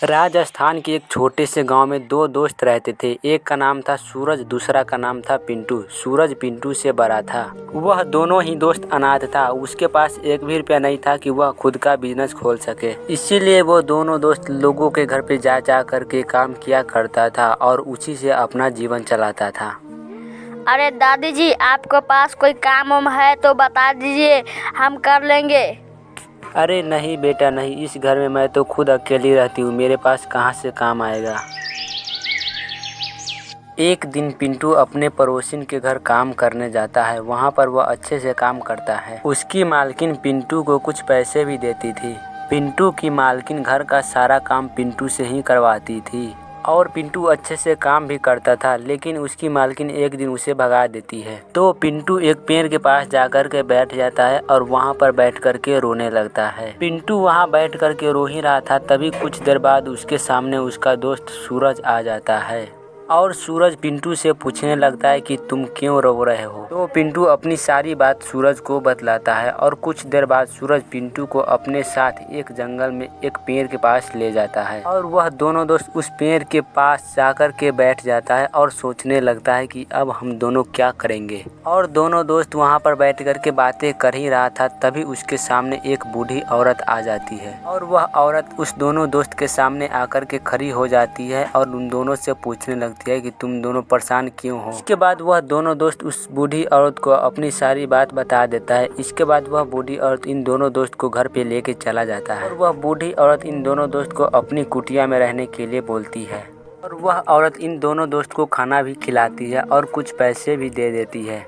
राजस्थान के एक छोटे से गांव में दो दोस्त रहते थे। एक का नाम था सूरज, दूसरा का नाम था पिंटू। सूरज पिंटू से बड़ा था। वह दोनों ही दोस्त अनाथ था। उसके पास एक भी रुपया नहीं था कि वह खुद का बिजनेस खोल सके। इसीलिए वो दोनों दोस्त लोगों के घर पे जा जा करके काम किया करता था और उसी से अपना जीवन चलाता था। अरे दादी जी, आपके पास कोई काम वाम है तो बता दीजिए, हम कर लेंगे। अरे नहीं बेटा नहीं, इस घर में मैं तो खुद अकेली रहती हूँ, मेरे पास कहाँ से काम आएगा। एक दिन पिंटू अपने पड़ोसिन के घर काम करने जाता है। वहाँ पर वह अच्छे से काम करता है। उसकी मालकिन पिंटू को कुछ पैसे भी देती थी। पिंटू की मालकिन घर का सारा काम पिंटू से ही करवाती थी और पिंटू अच्छे से काम भी करता था, लेकिन उसकी मालकिन एक दिन उसे भगा देती है। तो पिंटू एक पेड़ के पास जाकर के बैठ जाता है और वहाँ पर बैठ कर के रोने लगता है। पिंटू वहाँ बैठ कर के रो ही रहा था, तभी कुछ देर बाद उसके सामने उसका दोस्त सूरज आ जाता है और सूरज पिंटू से पूछने लगता है कि तुम क्यों रो रहे हो। तो पिंटू अपनी सारी बात सूरज को बतलाता है और कुछ देर बाद सूरज पिंटू को अपने साथ एक जंगल में एक पेड़ के पास ले जाता है और वह दोनों दोस्त उस पेड़ के पास जाकर के बैठ जाता है और सोचने लगता है कि अब हम दोनों क्या करेंगे। और दोनों दोस्त वहाँ पर बैठ कर के बातें कर ही रहा था, तभी उसके सामने एक बूढ़ी औरत आ जाती है और वह औरत उस दोनों दोस्त के सामने आकर के खड़ी हो जाती है और उन दोनों से पूछने लगती है कि तुम दोनों परेशान क्यों हो। इसके बाद वह दोनों दोस्त उस बूढ़ी औरत को अपनी सारी बात बता देता है। इसके बाद वह बूढ़ी औरत इन दोनों दोस्त को घर पे लेके चला जाता है और वह बूढ़ी औरत इन दोनों दोस्त को अपनी कुटिया में रहने के लिए बोलती है और वह औरत इन दोनों दोस्त को खाना भी खिलाती है और कुछ पैसे भी दे देती है।